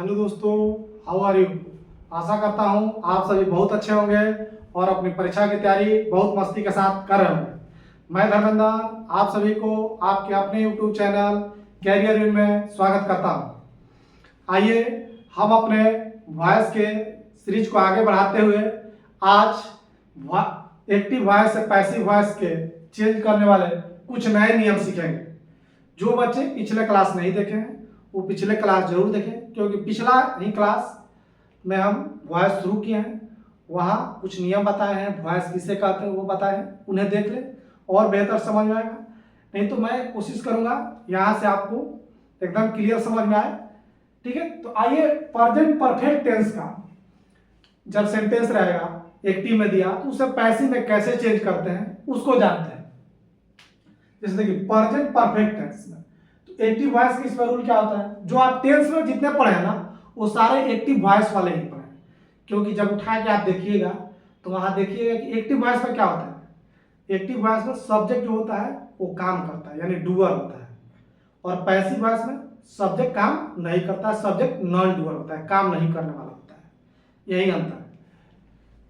Hello दोस्तों, how are you. आशा करता हूँ आप सभी बहुत अच्छे होंगे और अपनी परीक्षा की तैयारी बहुत मस्ती के साथ कर रहे होंगे। मैं धर्मेंद्र आप सभी को आपके अपने यूट्यूब चैनल कैरियर विन में स्वागत करता हूँ। आइए हम अपने वॉइस के सीरीज को आगे बढ़ाते हुए आज एक्टिव वॉइस से पैसिव वॉइस के चेंज करने वाले कुछ नए नियम सीखेंगे। जो बच्चे पिछले क्लास नहीं देखे हैं वो पिछले क्लास जरूर देखें, क्योंकि पिछला ही क्लास में हम वॉइस शुरू किए हैं, वहाँ कुछ नियम बताए हैं, वॉइस किसे कहते हैं वो बताए हैं, उन्हें देख लें और बेहतर समझ में आएगा। नहीं तो मैं कोशिश करूँगा यहाँ से आपको एकदम क्लियर समझ में आए। ठीक है, तो आइए प्रेजेंट परफेक्ट टेंस का जब सेंटेंस रहेगा एक्टिव में दिया तो उसे पैसिव में कैसे चेंज करते हैं उसको जानते हैं। जैसे देखिए प्रेजेंट परफेक्ट टेंस में तो एक्टिव वॉइस के इसमें रूल क्या होता है, जो आप टेंस में जितने पढ़े हैं ना वो सारे एक्टिव वॉइस वाले ही पढ़े, क्योंकि जब उठा के आप देखिएगा तो वहां देखिएगा कि एक्टिव वॉइस में क्या होता है। एक्टिव वॉइस में सब्जेक्ट जो होता है वो काम करता है यानी डूअर होता है, और पैसिव वॉइस में सब्जेक्ट काम नहीं करता है, सब्जेक्ट नॉन डूअर होता है, काम नहीं करने वाला होता है। यही अंतर है।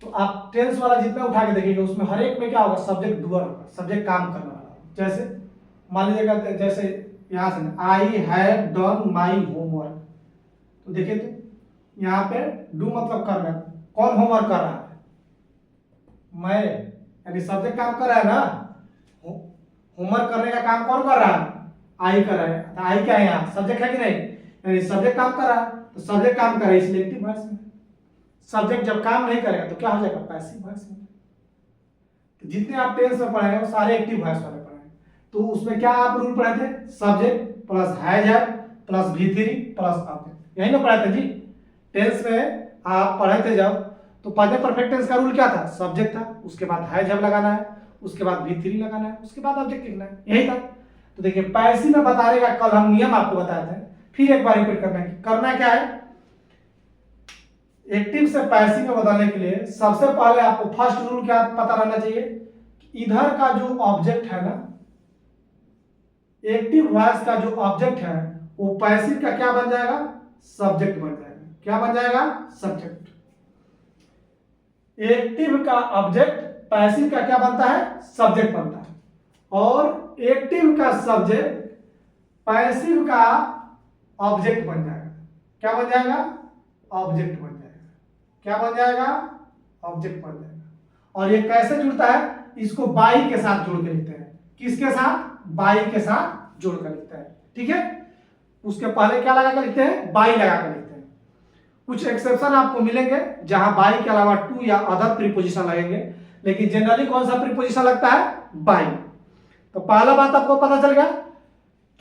तो आप टेंस वाला जितना उठा के देखिएगा उसमें हर एक में क्या होगा, सब्जेक्ट डूअर होगा, सब्जेक्ट काम करने वाला। जैसे मान लीजिएगा जैसे यहाँ से I have done my homework, तो देखिए तो यहाँ पे डू मतलब करना, कौन होमवर्क कर रहा है, मैं, यानी सब्जेक्ट काम कर रहा है ना। होमवर्क करने का काम कौन कर रहा है, आई कर रहा है। तो आई क्या है यहाँ, सब्जेक्ट है कि नहीं, यानी सब्जेक्ट काम कर रहा है, तो सब्जेक्ट काम कर रहा है इसलिए एक्टिव वॉइस में। सब्जेक्ट जब काम नहीं करेगा तो क्या हो जाएगा, पैसिव वॉइस में। तो जितने आप टेंस में पढ़े हैं वो सारे एक्टिव वॉइस वाले पढ़े हैं। तो उसमें क्या आप रूल पढ़े थे, subject plus has plus V3 plus object, यही ना पढ़े थे जी। टेंस में आप पढ़े थे जब तो प्रेजेंट परफेक्ट टेंस का रूल क्या था, सब्जेक्ट था, उसके बाद हैज लगाना है, उसके बाद V3 लगाना है, उसके बाद ऑब्जेक्ट लिखना है, यही था। तो देखिए पैसिव में बताने का कल हम नियम आपको बताए थे, फिर एक बार रिपीट करना क्या है। एक्टिव से पैसिव में बदलने के लिए सबसे पहले आपको फर्स्ट रूल क्या पता रहना चाहिए, इधर का जो ऑब्जेक्ट है ना, एक्टिव वॉइस का जो ऑब्जेक्ट है वो पैसिव का क्या बन जाएगा, सब्जेक्ट बन जाएगा। क्या बन जाएगा, सब्जेक्ट। एक्टिव का ऑब्जेक्ट पैसिव का क्या बनता है, सब्जेक्ट बनता है, और एक्टिव का सब्जेक्ट पैसिव का ऑब्जेक्ट बन जाएगा। क्या बन जाएगा, ऑब्जेक्ट बन जाएगा। क्या बन जाएगा, ऑब्जेक्ट बन जाएगा। और ये कैसे जुड़ता है, इसको बाई के साथ जोड़ के लिखते हैं। किसके साथ, बाई के साथ जोड़ कर लिखते हैं। ठीक है, उसके पहले क्या लगा कर लिखते हैं, बाई लगा कर लिखते हैं। कुछ एक्सेप्शन आपको मिलेंगे जहां बाई के अलावा टू या अदर प्रीपोजिशन लगेंगे, लेकिन जनरली कौन सा प्रीपोजिशन लगता है, बाई। तो पहला बात आपको पता चल गया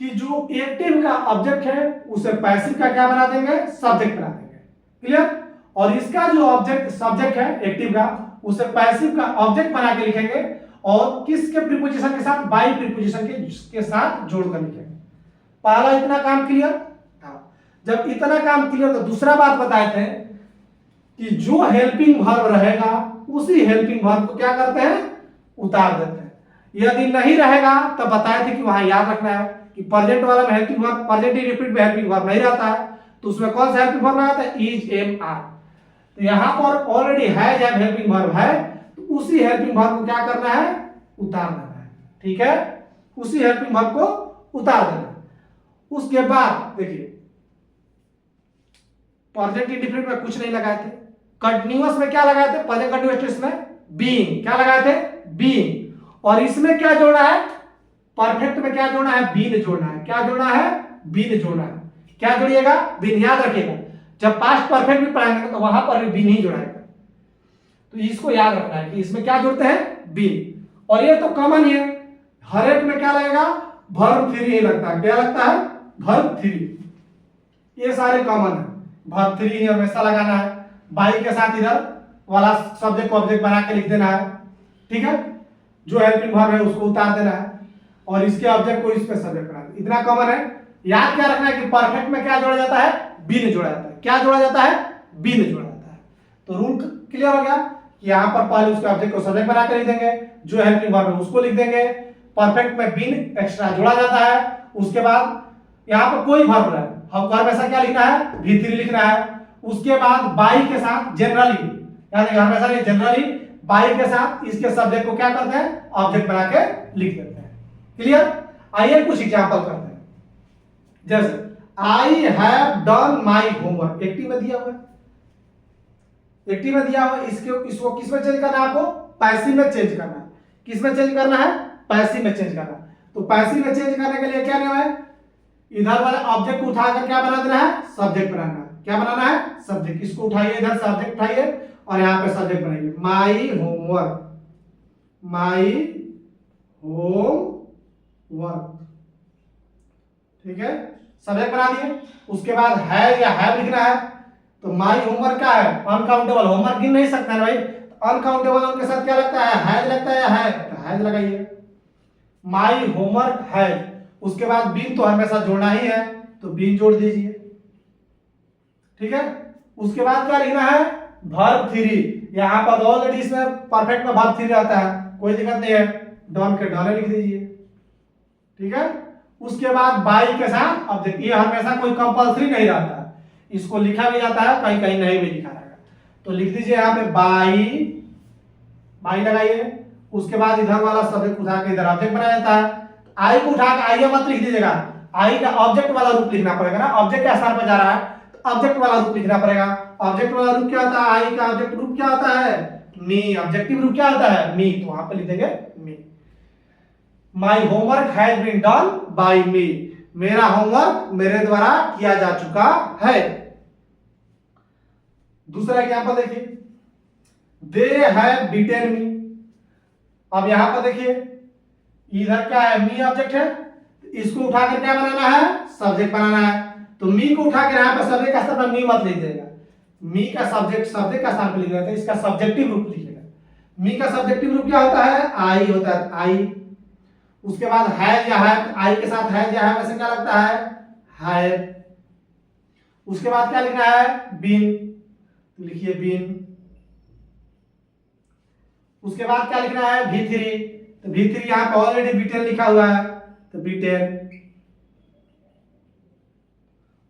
कि जो एक्टिव का ऑब्जेक्ट है उसे पैसिव का क्या बना देंगे, सब्जेक्ट बना देंगे। क्लियर। और इसका जो ऑब्जेक्ट सब्जेक्ट है एक्टिव का, उसे पैसिव का ऑब्जेक्ट बना के लिखेंगे, और किसके प्रीपोजिशन के साथ, बाई प्रीपोजिशन के साथ जोड़कर लिखेंगे। पहला इतना काम क्लियर था। जब इतना काम क्लियर तो दूसरा बात बताए थे कि जो हेल्पिंग वर्ब रहेगा उसी हेल्पिंग वर्ब को क्या करते हैं, उतार देते हैं। यदि नहीं रहेगा तो बताए थे कि वहां याद रखना है कि प्रेजेंट वाला में हेल्पिंग वर्ब, प्रेजेंट इंडेफिनिट में हेल्पिंग वर्ब नहीं रहता है, तो उसमें कौन सा हेल्पिंग वर्ब आता है, इज, एम, आर। तो यहां पर ऑलरेडी है जब हेल्पिंग वर्ब है तो उसी हेल्पिंग वर्ब को क्या करना है, उतार देना है। ठीक है, उसी हेल्पिंग वर्ब को उतार देना है। उसके बाद देखिए प्रेजेंट इंडेफिनिट में कुछ नहीं लगाए थे, कंटीन्यूअस में क्या लगाए थे, प्रेजेंट कंटीन्यूअस टेंस में बीइंग, क्या लगाए थे, बीइंग। और इसमें क्या जोड़ना है, परफेक्ट में क्या जोड़ना है, बीन जोड़ना है। क्या जोड़ना है, बीन जोड़ना है। क्या जोड़िएगा, बीन। याद रखिएगा जब पास्ट परफेक्ट भी पढ़ाएंगे तो वहां पर भी बीन ही जोड़ाएगा, तो इसको याद रखना है कि इसमें क्या जोड़ते हैं, बीन। और ये तो कॉमन ही है, हर एक में क्या लगेगा, वर्ब 3 ही लगता है। क्या लगता है, वर्ब 3। ये सारे कॉमन है, वर्ब 3 ही हमेशा लगाना है। बाई के साथ इधर वाला सब्जेक्ट को ऑब्जेक्ट बना के लिख देना है। ठीक है, जो हेल्पिंग वर्ब है उसको उतार देना है और इसके ऑब्जेक्ट को इस पे सब्जेक्ट बना देना, इतना कॉमन है। याद क्या रखना है कि परफेक्ट में क्या जोड़ा जाता है, बीन जोड़ा जाता है। क्या जोड़ा जाता है, बीन जोड़ा जाता है। तो रूल क्लियर हो गया कि यहाँ पर पहले उसके ऑब्जेक्ट को सब्जेक्ट बना के लिख देंगे, जो हेल्पिंग वर्ब है उसको लिख देंगे, परफेक्ट में बीन एक्स्ट्रा जोड़ा जाता है। उसके बाद यहाँ पर कोई वर्ब रहे, हमको हमेशा क्या लिखना है, V3 लिखना है। उसके बाद बाई के साथ जनरली, यानी हमेशा नहीं, जनरली बाई के साथ इसके सब्जेक्ट को क्या करते हैं, ऑब्जेक्ट बना के लिख देते हैं। क्लियर? आइए कुछ एग्जांपल करते हैं। जैसे I have done my homework, active में दिया हुआ है, एक्टिव में दिया हुआ है। इसको किस में चेंज करना है, आपको पैसिव में चेंज करना है। किस में चेंज करना है, पैसिव में चेंज करना है। तो पैसिव में चेंज करने के लिए क्या नियम है, इधर वाले ऑब्जेक्ट को उठाकर क्या बना देना है, सब्जेक्ट बनाना है। क्या बनाना है, सब्जेक्ट। इसको उठाइए, इधर सब्जेक्ट उठाइए और यहाँ पे सब्जेक्ट बनाइए, माई होमवर्क, माई होमवर्क। ठीक है, सब्जेक्ट बना दिए। उसके बाद है या हैव लिखना है, तो माई होमवर्क क्या है, अनकाउंटेबल, होमवर्क गिन नहीं सकता है भाई, अनकाउंटेबल उनके साथ क्या लगता है, हैज लगता है, हैज लगाइए, माई होमवर्क हैज। उसके बाद बीन तो हमेशा जोड़ना ही है, तो बीन जोड़ दीजिए। ठीक है, उसके बाद क्या लिखना है, वर्ब 3। यहाँ पर ऑलरेडी इसमें परफेक्ट में वर्ब 3 रहता है, कोई दिक्कत नहीं है, डॉन के डॉन लिख दीजिए। ठीक है, उसके बाद बाई के साथ ऑब्जेक्ट, ये हमेशा कोई कंपल्सरी नहीं रहता है, इसको लिखा भी जाता है, कहीं कहीं नहीं भी लिखा रहेगा, तो लिख दीजिए यहाँ पे बाई, बाई लगाइए। उसके बाद इधर वाला सब्जेक्ट उठा के इधर ऑब्जेक्ट बनाया जाता है। आई को उठा के आई मत लिख दीजिएगा, आई का ऑब्जेक्ट वाला रूप लिखना पड़ेगा ना, ऑब्जेक्ट के स्थान पर जा रहा है तो ऑब्जेक्ट वाला रूप लिखना पड़ेगा। ऑब्जेक्ट वाला रूप क्या होता है, आई का ऑब्जेक्ट रूप क्या होता है, मी। ऑब्जेक्टिव रूप क्या होता है, मी, तो वहां पे लिख देंगे me. My homework has been done by me, मेरा होमवर्क मेरे द्वारा किया जा चुका है। दूसरा एग्जांपल देखिए, दे हैव बीटेन मी। अब यहां पर देखिए, इधर क्या है, मी ऑब्जेक्ट है, इसको उठाकर क्या बनाना है, सब्जेक्ट बनाना है। तो मी को उठाकर यहां पर सब्जेक्ट का स्थान पर मी मत लिख देगा, मी का सब्जेक्ट का स्थान पर लिख देगा, इसका सब्जेक्टिव रूप लिखेगा। मी का सब्जेक्टिव रूप क्या होता है, आई होता है, आई। उसके बाद हैज या हैव, आई के साथ हैज या हैव ऐसे क्या लगता है, हैव। उसके बाद क्या लिखना है, बीन, तो लिखिए बीन। उसके बाद क्या लिखना है, V3, तो V3 यहाँ पे ऑलरेडी बीटेन लिखा हुआ है, तो बीटेन।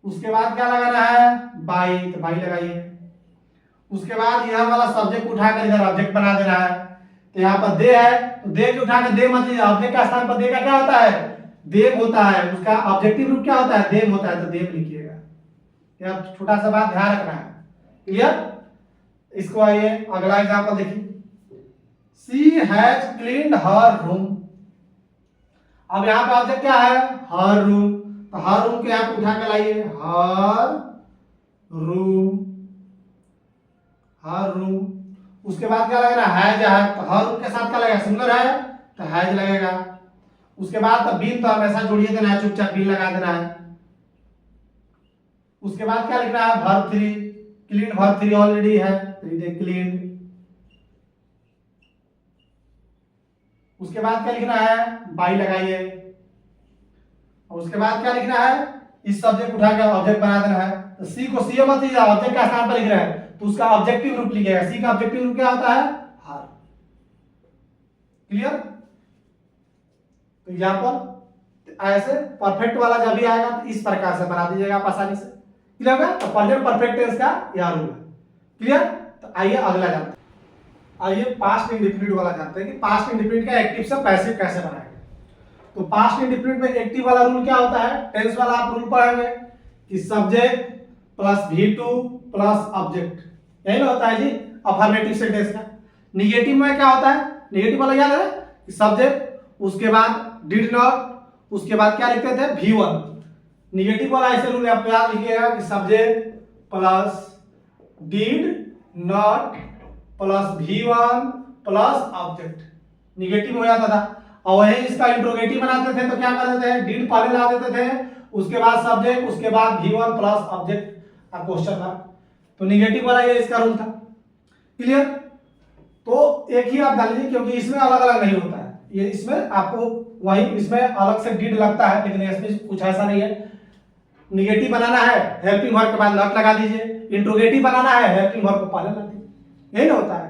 उसके बाद क्या लगाना है, बाई, तो बाई लगाइए। उसके बाद यह वाला सब्जेक्ट उठाकर इधर ऑब्जेक्ट बना देना है, तो यहाँ पर दे है, तो दे को उठाकर दे मत लीजिए, ऑब्जेक्ट का स्थान पर दे का क्या होता है, देम होता है, उसका ऑब्जेक्टिव रूप क्या होता है, देम होता है, तो देम लिखिएगा। यह छोटा सा बात ध्यान रखना है। क्लियर? इसको आइए अगला एग्जांपल देखिए, she has cleaned her room. अब यहाँ पे ऑब्जेक्ट क्या है, हर रूम, तो हर रूम के यहाँ पे उठा के लाइए, हर रूम, हर रूम। उसके बाद क्या लगेगा, हैज है, तो हर रूम के साथ क्या लगेगा, सिंगुलर है तो हैज लगेगा। उसके बाद तो बीन तो हमेशा जोड़िए देना है, चुपचाप बीन लगा देना है। उसके बाद क्या लिखना है, वर्ब 3, क्लीन वर्ब 3 ऑलरेडी है, तो क्लीन। उसके बाद क्या लिखना है, बाई लगाइए। और उसके बाद क्या लिखना है, इस सब्जेक्ट उठा के ऑब्जेक्ट बना देना है, तो सी को सी मत लीजिए, ऑब्जेक्ट का स्थान पर लिख रहे हैं, तो उसका ऑब्जेक्टिव रूप लिखिएगा। सी का ऑब्जेक्टिव रूप क्या होता है, हर। क्लियर? तो एग्जांपल ऐसे परफेक्ट वाला जब भी आएगा तो इस प्रकार से बना दीजिएगा आप आसानी से। क्लियर होगा? तो प्रेजेंट परफेक्ट टेंस का यह रूल है। क्लियर? तो आइए अगला जानते हैं। आइए पास्ट इंडेफिनिट वाला जानते हैं कि पास्ट इंडेफिनिट का एक्टिव से पैसिव कैसे बनाएंगे। तो पास्ट इंडेफिनिट में एक्टिव वाला रूल क्या होता है, टेंस वाला आप रूल पढ़ेंगे कि subject plus V2 plus object, यही ना होता है जी अफर्मेटिव सेंटेंस का। निगेटिव में क्या होता है, निगेटिव वाला याद है कि सब्जेक्ट, उसके बाद डिड नॉट, उसके बाद क्या लिखते थे, V1। निगेटिव वाला ऐसे रूल आप याद लिखिएगा कि subject plus did not plus V1 plus object, negative हो जाता था। और वही इसका इंट्रोगेटिव बनाते थे तो क्या करते थे, डिड पहले ला देते थे, उसके बाद सब्जेक्ट, उसके बाद V1 प्लस ऑब्जेक्ट का क्वेश्चन मार्क। तो निगेटिव वाला ये इसका रूल था। क्लियर? तो एक ही आप डाल लीजिए क्योंकि इसमें अलग अलग नहीं होता है, ये इसमें आपको वही इसमें अलग से डिड लगता है, लेकिन इसमें कुछ ऐसा नहीं है। निगेटिव बनाना है, हेल्पिंग वर्ब के बाद नॉट लगा दीजिए। इंट्रोगेटिव बनाना है, हेल्पिंग वर्ब को पहले लगा दीजिए। यही ना होता है,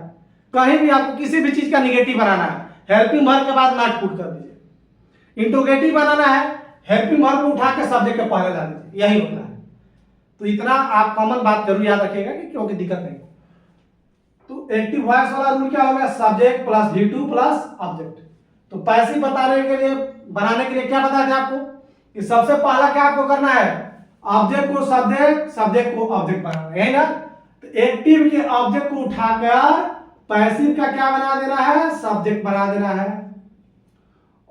कहीं भी आपको किसी भी चीज का निगेटिव बनाना है, हेल्पिंग वर्ब के बाद नॉट पुट कर दीजिए। इंट्रोगेटिव बनाना है, हेल्पिंग वर्ब को उठा के सब्जेक्ट के पहले ला दीजिए, यही होता है। तो इतना आप कॉमन बात जरूर याद रखिएगा कि क्योंकि दिक्कत नहीं। तो एक्टिव वॉइस वाला रूल क्या हो गया, subject plus V2 plus object. तो पैसिव बनाने के लिए क्या बताया था आपको कि सबसे पहला क्या आपको करना है, ऑब्जेक्ट को सब्जेक्ट, सब्जेक्ट को ऑब्जेक्ट बनाना है, यही ना। तो एक्टिव के ऑब्जेक्ट को उठाकर पैसिव का क्या बना देना है, सब्जेक्ट बना देना है।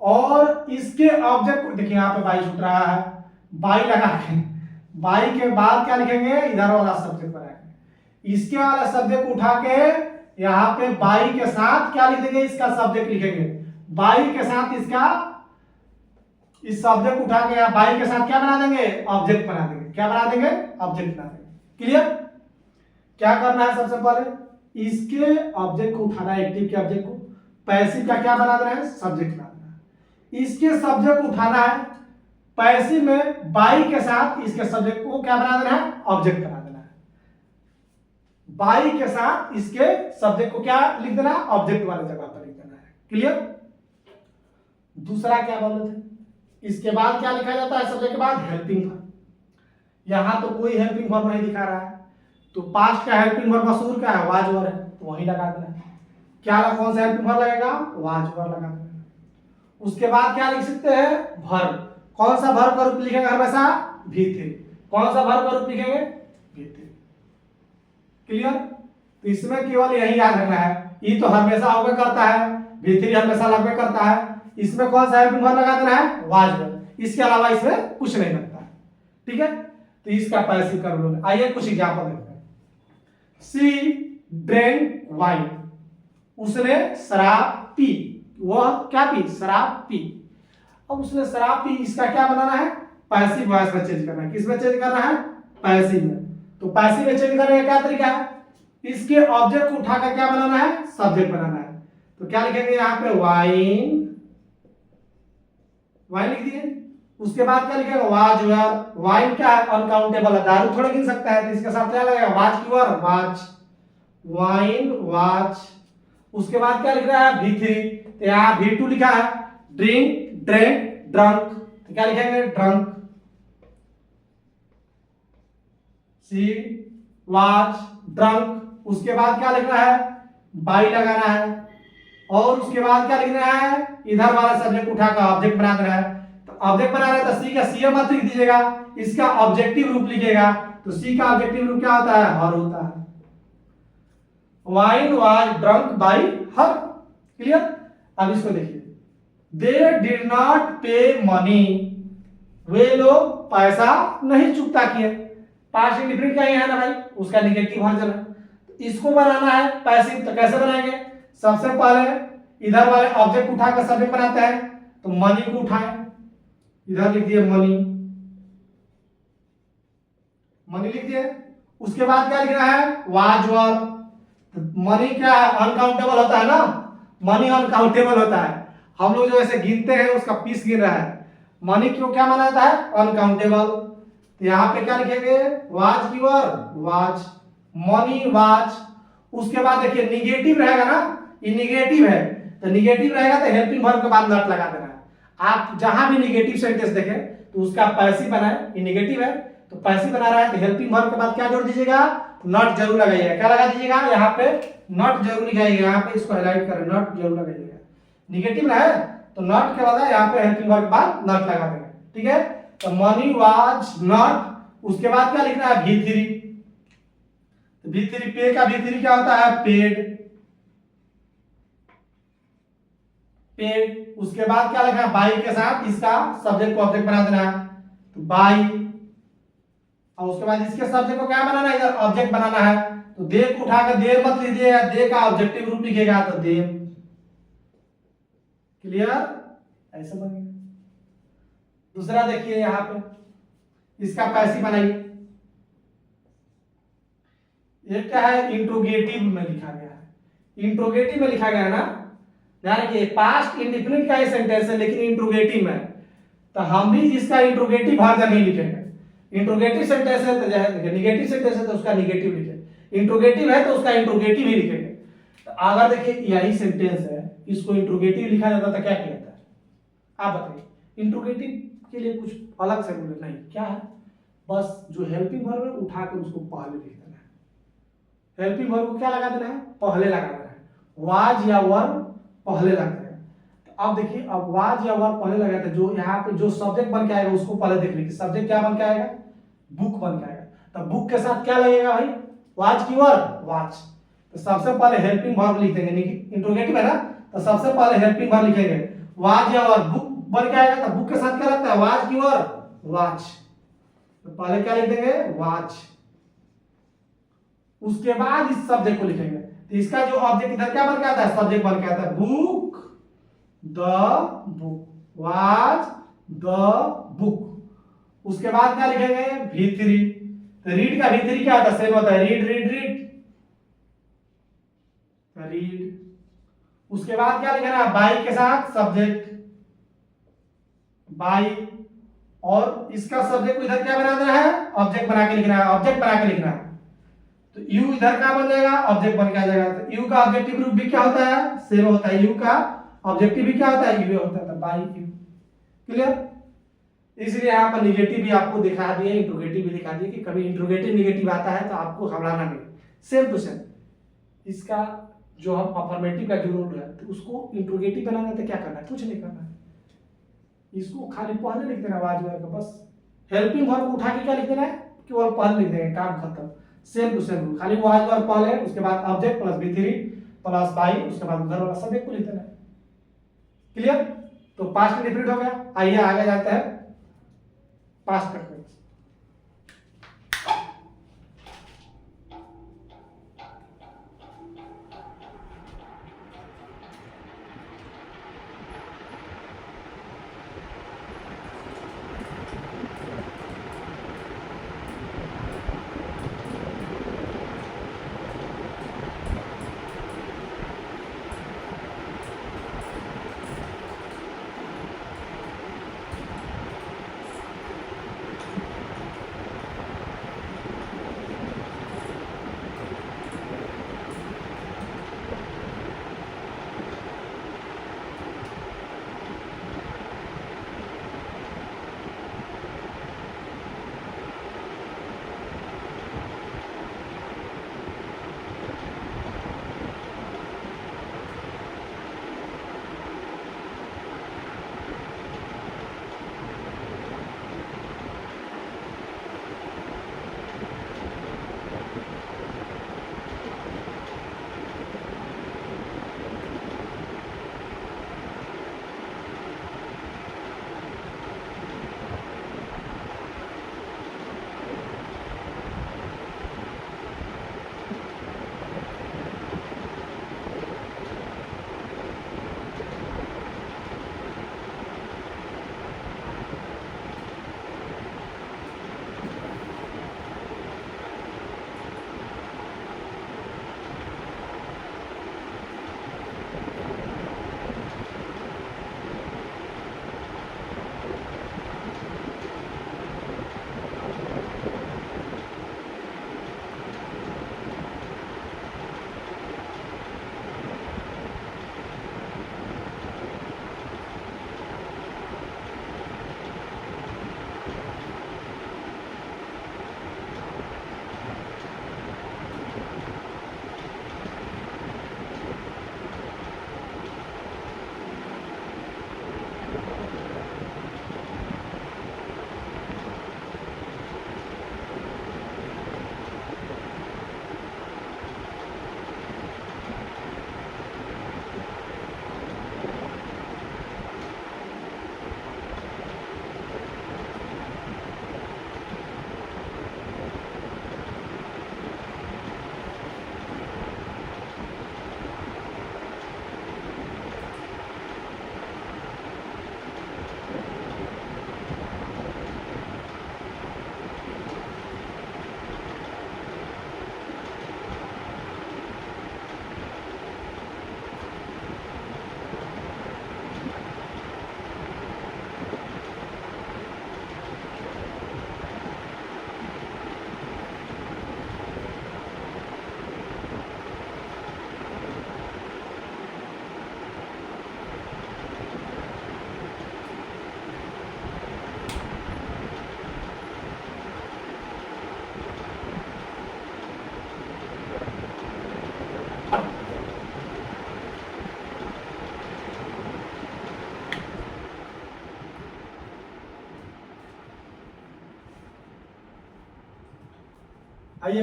और इसके ऑब्जेक्ट को देखिए यहाँ पे बाई छूट रहा है, बाई लगा के बाई के बाद क्या लिखेंगे, इधर वाला सब्जेक्ट बनाएंगे। इसके वाला सब्जेक्ट को उठा के यहाँ पे बाई के साथ क्या लिख देंगे, इसका सब्जेक्ट लिखेंगे। बाई के साथ इसका इस सब्जेक्ट उठा के यहाँ बाई के साथ क्या बना देंगे, ऑब्जेक्ट बना देंगे। क्या बना देंगे, ऑब्जेक्ट बना देंगे। क्लियर। क्या करना है, सबसे पहले इसके ऑब्जेक्ट को उठाना है, एक्टिव के ऑब्जेक्ट को, पैसिव का क्या बना देना है, सब्जेक्ट बना देना है। इसके सब्जेक्ट को उठाना है, पैसिव में बाई के साथ इसके सब्जेक्ट को क्या बना देना है, ऑब्जेक्ट बना देना है। बाई के साथ इसके सब्जेक्ट को क्या लिख देना है, ऑब्जेक्ट वाले जगह पर लिख देना है। क्लियर। दूसरा क्या बोल रहे थे, इसके बाद क्या लिखा जाता है, सब्जेक्ट के बाद हेल्पिंग वर्ब। यहां तो कोई हेल्पिंग वर्ब नहीं दिखा रहा है, तो पास्ट का हेल्पिंग वर्ब मशहूर का है, वाज वर है, तो वही लगा देना है। क्या कौन सा हेल्पिंग वर्ब लगेगा, वाज वर लगा देना। उसके बाद क्या लिख सकते हैं, वर्ब। कौन सा वर्ब का रूप लिखेंगे हमेशा, V3। कौन सा वर्ब का रूप लिखेंगे, V3। क्लियर। तो इसमें केवल यही याद रखना है, ई तो हमेशा होगा करता है, V3 हमेशा लगभग करता है। इसमें कौन सा हेल्पिंग वर्ब लगा देना है, वाज वर्ब। इसके अलावा इसमें कुछ नहीं लगता है। ठीक है। तो इसका पैसिव का रूल है। आइए कुछ एग्जांपल देखते हैं। सी ड्रिंक वाइन, उसने शराब पी। वह क्या पी, शराब पी। अब उसने शराब पी, इसका क्या बनाना है, पैसिव वॉइस में चेंज करना है। किस में चेंज करना है, पैसिव में। तो पैसिव में चेंज करने का क्या तरीका है, इसके ऑब्जेक्ट को उठाकर क्या बनाना है, सब्जेक्ट बनाना है। तो क्या लिखेंगे यहाँ पे, वाइन, वाइन लिख दिए। उसके बाद क्या लिखेगा, वाज वर। वाइन क्या है, अनकाउंटेबल है, दारू थोड़ा गिन सकता है, तो इसके साथ क्या लगेगा, वाज की वर, वाज, वाइन, वाज। उसके बाद क्या लिख रहा है, V3। तो यहाँ V2 लिखा है, ड्रिंक, ड्रिंक, ड्रंक। तो क्या लिखेंगे, ड्रंक। She was drunk. उसके बाद क्या लिखना है, बाई लगाना है। और उसके बाद क्या लिखना है, इधर वाला सब्जेक्ट उठाकर ऑब्जेक्ट बना देना है। तो ऑब्जेक्ट बना रहा है तो सी का सी मत लिख दीजिएगा, इसका ऑब्जेक्टिव रूप लिखिएगा। तो सी का ऑब्जेक्टिव रूप क्या होता है, हर होता है। Wine was drunk by her. Clear. अब इसको देखिए, दे डिड नॉट पे मनी, वे लोग पैसा नहीं चुकता किए। पास्ट इंडिफिनिट का ही है ना भाई, उसका निगेटिव वर्जन है। तो इसको बनाना है पैसिव, तो कैसे बनाएंगे, सबसे पहले इधर वाले ऑब्जेक्ट उठाकर सब्जेक्ट बनाते हैं। तो मनी को उठाएं, इधर लिख दिए मनी, मनी लिख दिए। उसके बाद क्या लिखना है, वाज वर। तो मनी क्या है, अनकाउंटेबल होता है ना, मनी अनकाउंटेबल होता है। हम लोग जो ऐसे गिनते हैं उसका पीस गिन रहा है, मनी क्यों क्या माना जाता है, अनकाउंटेबल। तो यहाँ पे क्या लिखेंगे, वाज की वर, वाज, मनी वाज। उसके बाद देखिए निगेटिव रहेगा ना, ये निगेटिव है, तो निगेटिव रहेगा तो हेल्पिंग वर्ब के बाद नॉट लगा देना है। आप जहां भी निगेटिव सेंटेंस देखें तो उसका पैसिव बनाए, ये निगेटिव है तो पैसिव बना रहा है, तो हेल्पिंग वर्ब के बाद क्या जोड़ दीजिएगा, नॉट जरूर लगाइएगा। क्या लगा दीजिएगा, यहाँ पे नॉट जरूर लिखाइएगा, यहाँ पे इसको हाईलाइट करें, नॉट जरूर लगाइएगा। निगेटिव है तो नॉट के बाद यहाँ पे हेल्पिंग वर्ब के बाद नॉट लगा देंगे। ठीक है। तो मनी वाज नॉट। उसके बाद क्या लिखना है, V3। तो V3 पे का V3 क्या होता है, पेड, पेड। उसके बाद क्या लिखा है, बाई के साथ इसका सब्जेक्ट को ऑब्जेक्ट बना देना है, तो बाई। और उसके बाद इसके सब्जेक्ट को क्या बनाना है, इधर ऑब्जेक्ट बनाना है। तो दे को उठाकर दे मत लीजिएगा, दे का ऑब्जेक्टिव रूप लिखिएगा, तो दे। क्लियर, ऐसे बन गया। दूसरा देखिए यहाँ पे, इसका पैसिव बनाइए। ये क्या है, इंट्रोगेटिव में लिखा गया है, इंट्रोगेटिव में लिखा गया है ना, ध्यान रखिए। पास्ट इंडिफिनिट का ये सेंटेंस है लेकिन इंट्रोगेटिव में, तो हम भी इसका इंट्रोगेटिव वर्जन नहीं लिखेंगे। इंट्रोगेटिव सेंटेंस है तो निगेटिव सेंटेंस है तो उसका निगेटिव लिखे, इंट्रोगेटिव है तो उसका इंट्रोगेटिव ही लिखेंगे। तो अगर देखिए यही सेंटेंस है, इसको इंट्रोगेटिव लिखा जाता तो क्या किया जाता है, आप बताइए। इंट्रोगेटिव के लिए कुछ अलग से रूल नहीं, क्या है, बस जो हेल्पिंग वर्ब है उठा कर उसको पहले लिख देना है। हेल्पिंग वर्ब को क्या लगा देना है, पहले लगा देना है। वाज या वर्ब पहले लग जाएगा। तो अब देखिए, अब वाज या वर्ब पहले लगा था, जो यहाँ पे जो सब्जेक्ट बन के आएगा उसको पहले देख लीजिए। सब्जेक्ट क्या बन के आएगा, बुक बन के आएगा। तो बुक के साथ क्या लगेगा भाई, वाज की वर्ब, वाज। तो सबसे पहले हेल्पिंग वर्ब लिख देंगे, इंट्रोगेटिव है ना, तो सबसे पहले हेल्पिंग वर्ब लिखेंगे वाज या वर्ब। बुक बन के आएगा तो बुक के साथ क्या लगता है, वाज की वर्ब, वाज। तो पहले क्या लिख देंगे, वाज। उसके बाद इस सब्जेक्ट को लिखेंगे। तो इसका जो ऑब्जेक्ट इधर क्या बन के आता है, सब्जेक्ट बन के आता है, book the book, was the book. उसके बाद क्या लिखेंगे, V3। तो रीड का V3 क्या होता है, सेम होता है, रीड रीड रीड रीड। उसके बाद क्या लिखना है, बाई के साथ सब्जेक्ट, बाई। और इसका सब्जेक्ट को इधर क्या बनाना है, ऑब्जेक्ट बना के लिखना है, ऑब्जेक्ट बना के लिखना है। तो यू इधर क्या बन जाएगा, ऑब्जेक्ट बन के आ जाएगा। तो यू का ऑब्जेक्टिव रूप भी क्या होता है, सेम होता है। यू का ऑब्जेक्टिव भी क्या होता है, यू होता है, बाई यू। क्लियर। इसलिए यहाँ पर निगेटिव भी आपको दिखा दिए, इंट्रोगेटिव भी दिखा दिए कि कभी इंट्रोगेटिव निगेटिव आता है तो आपको घबराना नहीं, सेम टू सेम। इसका जो हम अफर्मेटिव का जो रूल है तो उसको इंट्रोगेटिव बनाना है तो क्या करना है, कुछ नहीं करना है, इसको खाली पहले लिख देना वाज वर्ब का, बस। हेल्पिंग वर्ब उठा के क्या लिख देना है, केवल पहले लिख देंगे, काम खत्म। सेम टू सेम रूल, खाली वाज वर्ब पहले, उसके बाद object plus V3 plus by, उसके बाद उधर वाला सब्जेक्ट को लिख देना है। क्लियर। तो पास्ट इंडेफिनिट हो गया। आइए आगे जाते हैं पास्ट परफेक्ट। आइए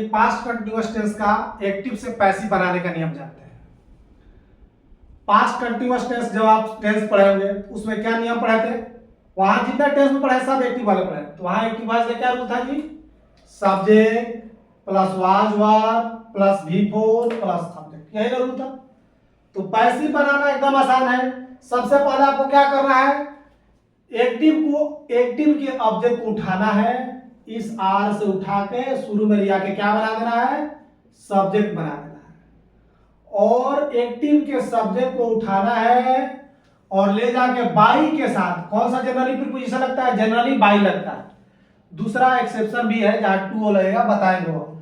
पास्ट कंटिन्यूअस टेंस का एक्टिव से पैसिव बनाने का नियम जानते हैं। पास्ट कंटिन्यूअस टेंस जब आप टेंस पढ़े होंगे उसमें क्या नियम पढ़े थे, वहां जितना टेंस में पढ़े सब एक्टिव वाले पढ़े। तो वहां एक्टिव वॉइस का क्या रूल था जी, subject plus was verb plus V4 plus subject, यही रूल था। तो पैसिव बनाना एकदम आसान है। सबसे पहले आपको क्या करना है, एक्टिव के ऑब्जेक्ट को उठाना है, इस आर से उठा के शुरू में लिया के क्या बना देना है, सब्जेक्ट बना देना है। और एक्टिव के सब्जेक्ट को उठाना है और ले जाके बाई के साथ, कौन सा जनरली प्रीपोजिशन लगता है, जनरली बाई लगता है। दूसरा एक्सेप्शन भी है जहां टू लगेगा, बताएंगे वो।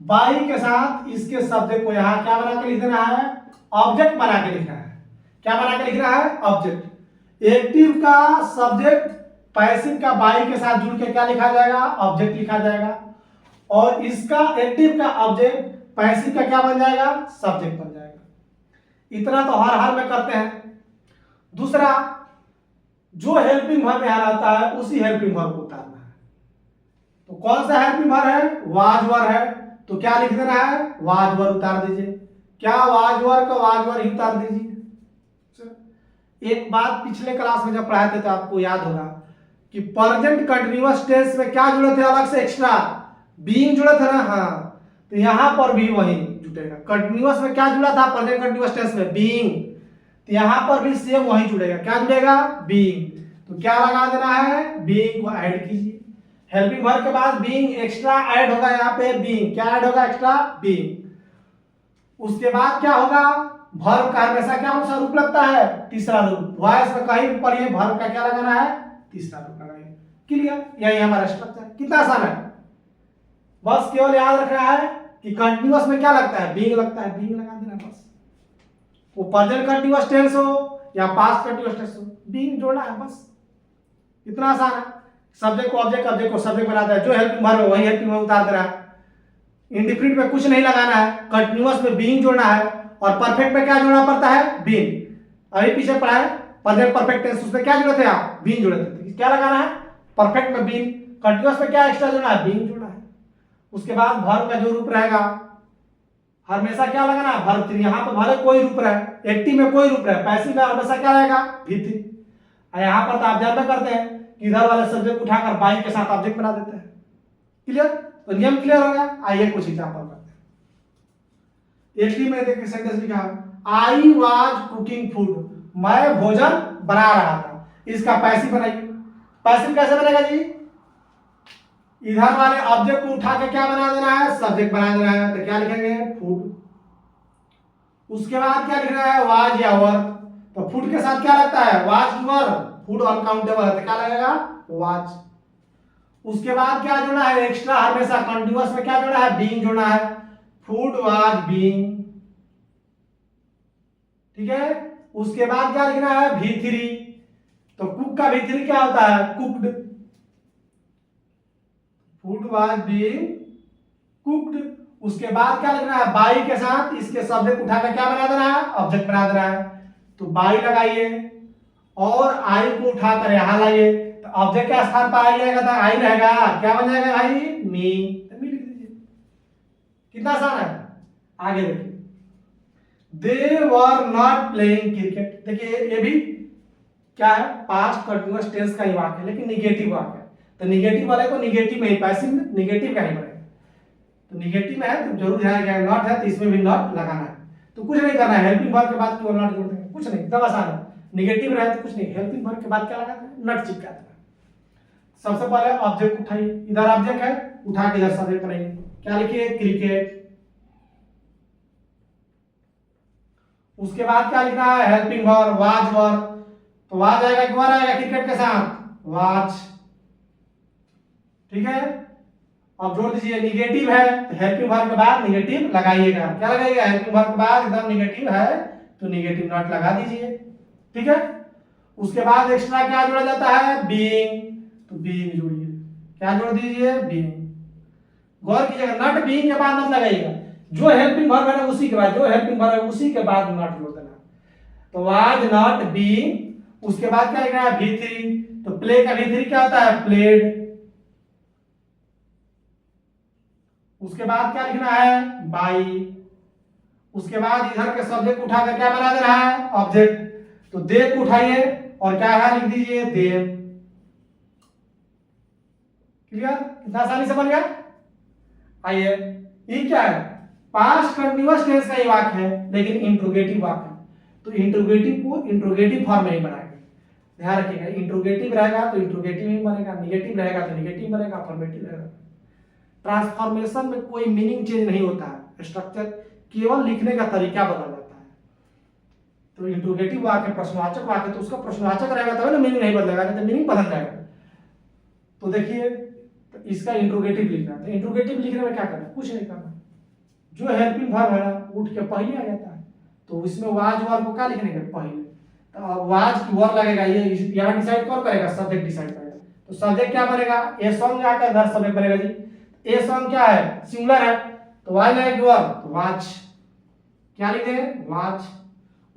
बाई के साथ इसके सब्जेक्ट को यहां क्या बना के लिख देना है, ऑब्जेक्ट बना के लिखना है। क्या बना के लिखना है, ऑब्जेक्ट। एक्टिव का सब्जेक्ट पैसिव का बाई के साथ जुड़ के क्या लिखा जाएगा, ऑब्जेक्ट लिखा जाएगा। और इसका एक्टिव का ऑब्जेक्ट पैसिव का क्या बन जाएगा, सब्जेक्ट बन जाएगा। इतना तो हर हाल में करते हैं। दूसरा, जो हेल्पिंग वर्ब यहां आता है उसी हेल्पिंग वर्ब को उतारना है। तो कौन सा हेल्पिंग वर्ब है, वाज वर्ब है। तो क्या लिख देना है, वाज वर्ब उतार दीजिए। क्या वाज वर्ब का वाज वर्ब ही उतार दीजिए। एक बात पिछले क्लास में जब पढ़ाए थे तो आपको याद होगा कि प्रेजेंट कंटीन्यूअस टेंस में क्या जुड़े थे, अलग से एक्स्ट्रा बीइंग जुड़े थे ना। हाँ, तो यहां पर भी वही जुड़ेगा। कंटीन्यूअस में क्या जुड़ा था, प्रेजेंट कंटीन्यूअस टेंस में बीइंग, तो यहां पर भी सेम वही जुड़ेगा। क्या जुड़ेगा, बीइंग। तो क्या लगा देना है, बीइंग को ऐड कीजिए। हेल्पिंग वर्ब के बाद बीइंग एक्स्ट्रा ऐड होगा, यहाँ पे बीइंग क्या ऐड होगा, एक्स्ट्रा बीइंग। उसके बाद क्या होगा, वर्ब का हमेशा क्या सा रूप लगता है, तीसरा रूप। वॉइस में कहीं भी पढ़िए वर्ब का क्या लगाना है, तीसरा रूप लगाइए। क्लियर, यही हमारा स्ट्रक्चर। कितना आसान है, बस केवल याद रखना है कि कंटीन्यूअस में क्या लगता है, बीइंग लगता है, बीइंग लगा देना बस। वो प्रेजेंट कंटीन्यूअस टेंस हो या पास्ट कंटीन्यूअस टेंस हो, बीइंग जोड़ना है बस। इतना आसान है। सब्जेक्ट को ऑब्जेक्ट, ऑब्जेक्ट को सब्जेक्ट बनाता है। जो हेल्पिंग वर्ब है वही हेल्पिंग वर्ब उतार देना है। इंडिफिनिट में कुछ नहीं लगाना है, कंटीन्यूअस में बीइंग जोड़ना है। और परफेक्ट में क्या जोड़ना पड़ता है, बीइंग। अभी पीछे पढ़ा है प्रेजेंट परफेक्ट टेंस, उसमें क्या जोड़े थे आप, बीइंग जोड़े थे। क्या लगाना है, परफेक्ट में बीइंग, कंटीन्यूअस में क्या एक्स्ट्रा जोड़ना है, बीइंग जोड़ना है। उसके बाद वर्ब का जो रूप रहेगा हमेशा क्या लगाना है, वर्ब 3। यहां पर भले कोई रूप रहे, एक्टिव में कोई रूप रहे, पैसिव में हमेशा क्या रहेगा, V3। यहां पर तो आप जानते करते हैं कि इधर वाले सब्जेक्ट उठाकर बाई के साथ ऑब्जेक्ट बना देते हैं। क्लियर, तो नियम क्लियर हो गया। आइए कुछ एग्जांपल करते हैं। एक्टिव में देखिए सेंटेंस लिखा, आई वाज कुकिंग फूड, मैं भोजन बना रहा था। इसका पैसिव बनाइए। पैसिव कैसे बनेगा जी, इधर वाले ऑब्जेक्ट को उठा के क्या बना देना है, सब्जेक्ट बना देना है। तो क्या लिखेंगे, फूड। उसके बाद क्या लिखना है, वाज या वर्ब। तो फूड के साथ क्या लगता है, वाज की वर्ब, फूड अनकाउंटेबल है तो क्या लगेगा, वाज। उसके बाद क्या जोड़ना है, एक्स्ट्रा हमेशा कंटीन्यूअस में क्या जोड़ना है, बीइंग जोड़ना है। फूड वाज बीइंग, ठीक है। उसके बाद क्या लिखना है, V3। तो कुक का V3 क्या होता है, cooked. Food was being cooked. उसके बाद क्या लिखना है, बाई के साथ इसके सब्जेक्ट उठाकर क्या बना देना है, ऑब्जेक्ट बना देना है। तो बाई लगाइए और आई को उठाकर यहां लाइए। तो ऑब्जेक्ट के स्थान पर आई रहेगा, तो आई रहेगा, क्या बन जाएगा भाई, मी। तो मी लिख दीजिए। कितना आसान है। आगे देखिए, दे वर नॉट प्लेइंग क्रिकेट। देखिए ये भी क्या है, पास्ट कंटीन्यूअस टेंस का ही वाक्य है, लेकिन निगेटिव वाक्य है। तो निगेटिव वाले को निगेटिव में ही, पैसिव में निगेटिव का ही बनेगा। तो निगेटिव में है तो जरूर ध्यान रखिएगा, नॉट है तो इसमें भी नॉट लगाना है। तो कुछ नहीं करना है, हेल्पिंग वर्ब के बाद केवल नॉट जोड़ देंगे, कुछ नहीं, एकदम आसान है। निगेटिव रहे तो कुछ नहीं, हेल्पिंग वर्ब के बाद क्या लगाना है, नॉट चिपका देना। सबसे पहले ऑब्जेक्ट उठाइए, इधर ऑब्जेक्ट है, उठा के इधर सब्जेक्ट बनाइए। क्या लिखिए, क्रिकेट। उसके बाद क्या लिखना है, हेल्पिंग वर्ब, वाज वर्ब। तो वाज आएगा कि वर आएगा, क्रिकेट के साथ वाच, ठीक है। अब जोड़ दीजिए, निगेटिव है तो हेल्पिंग वर्ब के बाद निगेटिव लगाइएगा। क्या लगाइएगा, हेल्पिंग वर्ब के बाद एकदम निगेटिव है तो निगेटिव नॉट लगा दीजिए, ठीक है। उसके बाद एक्स्ट्रा क्या जोड़ा जाता है, बीइंग। तो बीइंग जोड़िए, क्या जोड़ दीजिए, बीइंग। गौर कीजिएगा, नॉट बीइंग के बाद मत लगाइएगा। जो हेल्पिंग वर्ब है ना उसी के बाद, जो हेल्पिंग वर्ब है उसी के बाद नॉट जोड़ देना। तो वाज नॉट बीइंग, उसके बाद क्या लिखना है V3, तो प्ले का V3 क्या होता है प्लेड, उसके बाद क्या लिखना है बाई, उसके बाद इधर के सब्जेक्ट उठाकर क्या बना देना है ऑब्जेक्ट, तो दे को उठाइए और क्या है लिख दीजिए देम। क्लियर, कितना आसानी से बन गया। आइए ये क्या है पास्ट कंटीन्यूअस टेंस का ये वाक्य है लेकिन इंट्रोगेटिव वाक्य है, तो इंट्रोगेटिव को इंट्रोगेटिव फॉर्म में ही बनाएंगे। ध्यान रखिएगा इंट्रोगेटिव रहेगा तो इंट्रोगेटिव ही बनेगा, निगेटिव रहेगा तो निगेटिव बनेगा, अफर्मेटिव रहेगा। ट्रांसफॉर्मेशन में कोई मीनिंग चेंज नहीं होता है, स्ट्रक्चर केवल लिखने का तरीका बदल जाता है। तो इंट्रोगेटिव वाक्य प्रश्नवाचक वाक्य तो उसका प्रश्नवाचक रहेगा तभी ना मीनिंग नहीं बदलेगा, नहीं तो मीनिंग बदल जाएगा। तो देखिए तो इसका इंट्रोगेटिव लिखना है, तो इंट्रोगेटिव लिखने में क्या करना है कुछ नहीं करना, जो हेल्पिंग वर्ब है ना उठ के पहले आ जाता है, तो इसमें वाज वर्ब को क्या लिखने का पहले, तो वाज की वर्ब लगेगा, ये यहां डिसाइड कौन करेगा सब्जेक्ट डिसाइड करेगा, तो सब्जेक्ट क्या बनेगा ए सॉन्ग आकर इधर सब्जेक्ट बनेगा जी, ए सॉन्ग क्या है सिंगुलर है तो वाज लगेगी वर्ब, तो वाच क्या लिखेंगे वाच,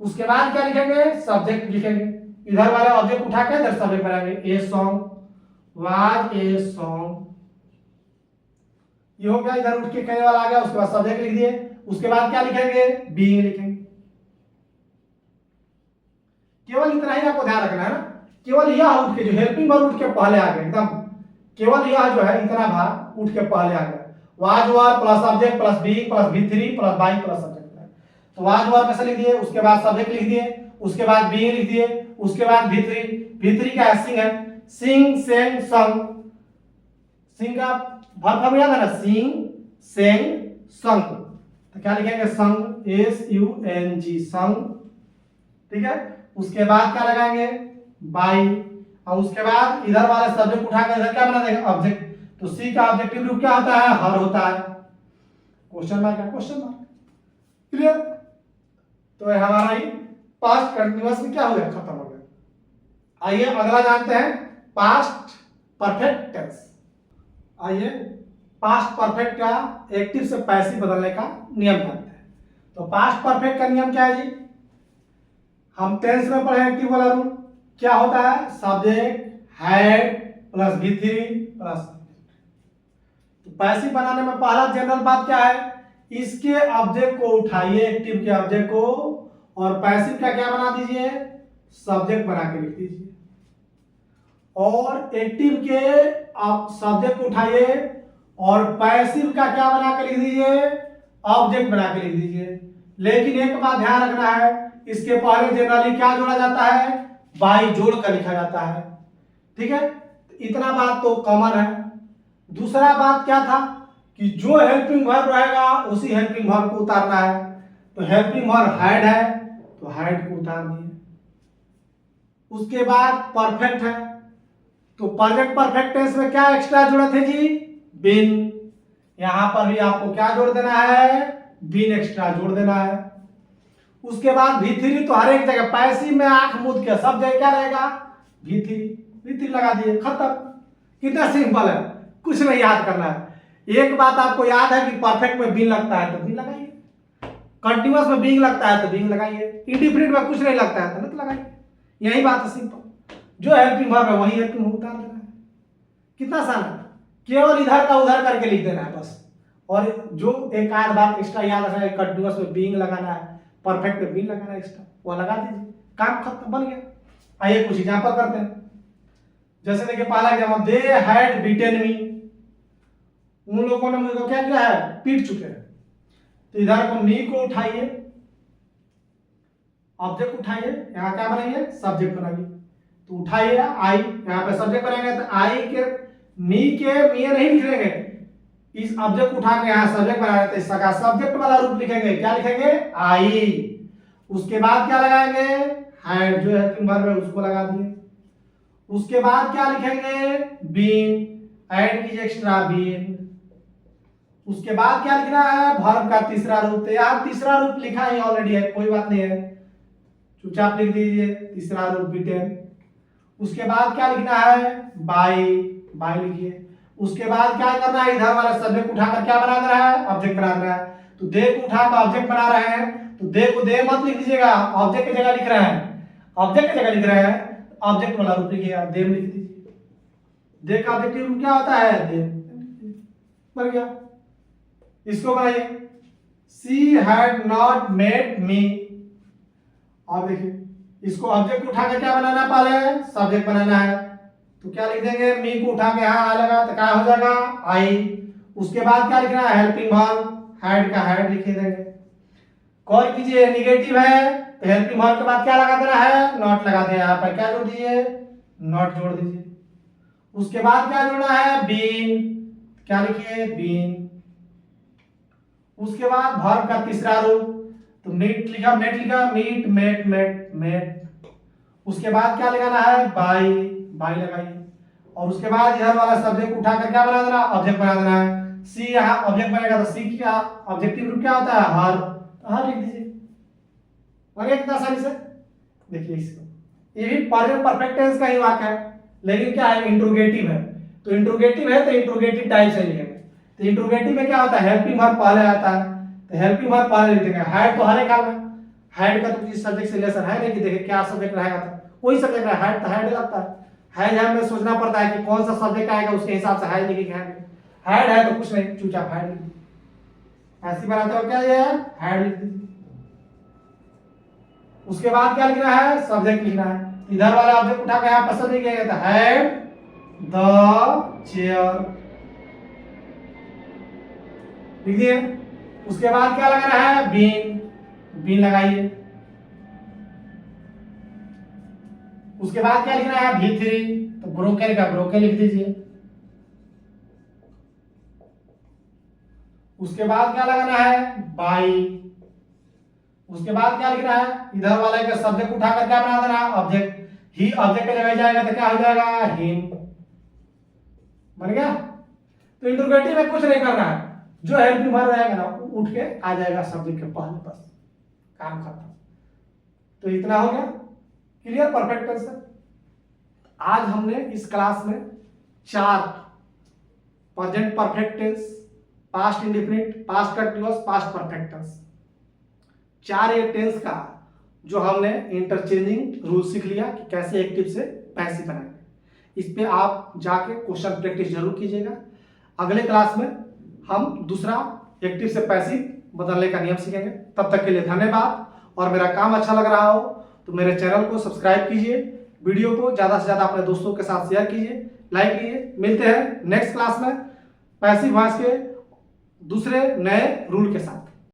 उसके बाद क्या लिखेंगे सब्जेक्ट लिखेंगे, इधर वाला ऑब्जेक्ट उठा के इधर सब्जेक्ट बनाएंगे a song was a song, ये हो गया इधर उठ के कहने वाला आ गया, उसके बाद सब्जेक्ट लिख दिए, उसके बाद क्या लिखेंगे बीइंग लिखेंगे। केवल इतना ही आपको ध्यान रखना है ना, केवल यह उठ के जो हेल्पिंग वर्ब उठ के पहले आ गया एकदम, केवल यह जो है इतना भाग उठ के पहले आ गया, was verb plus subject plus being plus V3 plus by plus subject, तो वाज वर्ब कैसे लिख दिए, उसके बाद सब्जेक्ट लिख दिए, उसके बाद बीइंग लिख दिए, उसके बाद V3 का सिंग है सिंग सेंग संग, सिंग का वर्ब फॉर्म याद है ना सिंग सेंग संग, तो क्या लिखेंगे संग SUNG संग, ठीक है। उसके बाद क्या लगाएंगे बाई, और उसके बाद इधर वाले सब्जेक्ट उठाकर इधर क्या बना देंगे ऑब्जेक्ट, तो सी का ऑब्जेक्टिव रूप क्या होता है हर होता है, क्वेश्चन मार्क है क्वेश्चन मार्क। क्लियर, तो हमारा ही पास्ट कंटीन्यूअस में क्या हो गया खत्म हो गया। आइए अगला जानते हैं पास्ट परफेक्ट टेंस। आइए पास्ट परफेक्ट का एक्टिव से पैसिव बदलने का नियम जानते हैं। तो पास्ट परफेक्ट का नियम क्या है जी, हम टेंस में पढ़े एक्टिव वाला रूल क्या होता है subject had plus V3 plus, तो पैसिव बनाने में पहला जनरल बात क्या है इसके ऑब्जेक्ट को उठाइए एक्टिव के ऑब्जेक्ट को और पैसिव का क्या बना दीजिए सब्जेक्ट बना के लिख दीजिए, और एक्टिव के आप सब्जेक्ट को उठाइए और पैसिव का क्या बना के लिख दीजिए ऑब्जेक्ट बना के लिख दीजिए। लेकिन एक बात ध्यान रखना है इसके पहले जनरली क्या जोड़ा जाता है बाई जोड़ कर लिखा जाता है, ठीक है, इतना बात तो कॉमन है। दूसरा बात क्या था कि जो हेल्पिंग वर्ब रहेगा उसी हेल्पिंग वर्ब को उतारना है, तो हेल्पिंग वर्ब हैड है तो हैड को उतार दिए। उसके बाद परफेक्ट है तो परफेक्ट टेंस में क्या एक्स्ट्रा जोड़े थे जी बीन, यहां पर भी आपको क्या जोड़ देना है बीन एक्स्ट्रा जोड़ देना है। उसके बाद V3 तो हर एक जगह पैसिव में आंख मूंद के सब जगह क्या रहेगा V3 लगा दिए खत्म, कितना सिंपल है, कुछ नहीं याद करना है। एक बात आपको याद है कि परफेक्ट में बीन लगता है तो बीन लगाइए, कंटीन्यूअस में बीइंग लगता है तो बीइंग लगाइए, इंडिफिनिट में कुछ नहीं लगता है तो नहीं लगाइए, यही बात है सिंपल। जो हेल्पिंग वर्ब है वही हेल्पिंग उतार देना है, कितना आसान है, केवल इधर का उधर करके लिख देना है बस। और जो एक आध बात एक्स्ट्रा याद रखना है कंटीन्यूअस में बीइंग लगाना है, परफेक्ट में बीइंग लगाना है एक्स्ट्रा, वो लगा दीजिए, काम खत्म बन गया। आइए कुछ एग्जांपल करते हैं, जैसे देखिए पहला एग्जांपल दे हैड बीटन मी, उन लोगों ने मुझे क्या किया है पीट चुके हैं, तो इधर को मी को उठाइए ऑब्जेक्ट उठाइए, यहाँ क्या बनाइए सब्जेक्ट बनाइए, तो उठाइए आई, यहाँ पे सब्जेक्ट बनाएंगे तो आई के मी नहीं लिखेंगे, इस ऑब्जेक्ट उठा के यहाँ सब्जेक्ट बनाया तो इसका सब्जेक्ट वाला रूप लिखेंगे, क्या लिखेंगे आई, उसके बाद क्या लगाएंगे हैड जो हेल्पिंग वर्ब है उसको लगा दिए, उसके बाद क्या लिखेंगे बीन, ऐड कीजिए एक्स्ट्रा बीन, उसके बाद क्या लिखना है वर्ब का तीसरा रूप, तो यहाँ तीसरा रूप लिखा है ऑलरेडी है कोई बात नहीं है, चुपचाप लिख दीजिए तीसरा रूप बीटेन। उसके बाद क्या लिखना है बाई लिखिए, उसके बाद क्या करना है इधर वाला सब्जेक्ट उठाकर क्या बना देना है ऑब्जेक्ट बना देना है, तो दे को उठा कर ऑब्जेक्ट बना रहे हैं, तो दे को दे मत लिख दीजिएगा, ऑब्जेक्ट की जगह लिख रहे हैं, ऑब्जेक्ट की जगह लिख रहे हैं, ऑब्जेक्ट वाला रूप लिखिएगा, दे लिख दीजिए। दे का ऑब्जेक्टिव रूप क्या होता है? दे। बन गया। इसको बनाइए, she had not met me. अब देखिए इसको ऑब्जेक्ट उठा के क्या बनाना है? पहले सब्जेक्ट बनाना है, तो क्या लिख देंगे? मी को उठा के यहाँ आ लगा तो क्या हो जाएगा? आई। उसके बाद क्या लिखना है? हेल्पिंग वर्ब, हैड का हैड लिख देंगे। कॉल कीजिए, निगेटिव है तो हेल्पिंग वर्ब के बाद क्या लगा देना है? नॉट लगा दें। यहाँ पर क्या जोड़ दीजिए? नॉट जोड़ दीजिए। उसके बाद क्या जोड़ना है? बीन, क्या लिखिए? बीन। उसके बाद वर्ब का तीसरा रूप, तो मीट लिखा, मेट लिखा, मीट, मेट, मेट, मेट। उसके बाद क्या लगाना है? बाई, बाई लगाइए। और उसके बाद इधर वाला सब्जेक्ट उठा कर क्या बना देना? ऑब्जेक्ट बना देना है। सी यहाँ ऑब्जेक्ट बनेगा तो सी क्या ऑब्जेक्टिव रूप क्या होता है? हर, तो हर लिख दीजिए। बन कितना आसानी से। देखिए इसको, ये भी परफेक्ट टेंस का ही वाक्य है, लेकिन क्या है? इंट्रोगेटिव है, तो इंट्रोगेटिव है तो इंट्रोगेटिव टाइप से लिखेंगे। तो इंट्रोगेटिव में क्या होता है? हेल्पिंग वर्ब पहले आता है, तो हेल्पिंग वर्ब पहले लिख देंगे। हैड तो हर एक हाल में, हैड का तो किसी सब्जेक्ट से रिलेशन है नहीं कि देखिए क्या सब्जेक्ट रहेगा, तो कोई सब्जेक्ट है, हैड तो हैड लगता है। है जहां में सोचना पड़ता है कि कौन सा सब्जेक्ट आएगा, उसके हिसाब से हैड लिखेंगे। हैड है तो कुछ नहीं, चुपचाप हैड लिख दीजिए। ऐसे बनाते हो क्या? ये हैड लिख दीजिए। उसके बाद क्या लिखना है? सब्जेक्ट लिखना है। इधर वाला ऑब्जेक्ट उठा के यहां पसंद नहीं किया था, हैड द चेयर लिख दिए। उसके बाद क्या लगाना है? बीन, बीन लगाइए। उसके बाद क्या लिखना है? भी3, तो ब्रोकन का ब्रोकन लिख दीजिए। उसके बाद क्या लगाना है? बाई। उसके बाद क्या लिखना है? इधर वाले का सब्जेक्ट उठाकर क्या बना देना? ऑब्जेक्ट। ही ऑब्जेक्ट के जगह जाएगा तो क्या हो जाएगा? हिम। बन गया। तो इंट्रोगेटिव में कुछ नहीं करना है, जो हेल्पिंग वर्ब रहेगा ना उठ के आ जाएगा सब्जेक्ट के पहले, बस काम खत्म। तो इतना हो गया क्लियर, परफेक्ट टेंस। आज हमने इस क्लास में 4 present perfect tense, past indefinite, past continuous, past perfect tense, 4 ये टेंस का जो हमने इंटरचेंजिंग रूल सीख लिया कि कैसे एक्टिव से पैसिव बनाएंगे। इस पे आप जाके क्वेश्चन प्रैक्टिस जरूर कीजिएगा। अगले क्लास में हम दूसरा एक्टिव से पैसिव बदलने का नियम सीखेंगे। तब तक के लिए धन्यवाद। और मेरा काम अच्छा लग रहा हो तो मेरे चैनल को सब्सक्राइब कीजिए, वीडियो को ज़्यादा से ज़्यादा अपने दोस्तों के साथ शेयर कीजिए, लाइक कीजिए। मिलते हैं नेक्स्ट क्लास में पैसिव वॉइस के दूसरे नए रूल के साथ।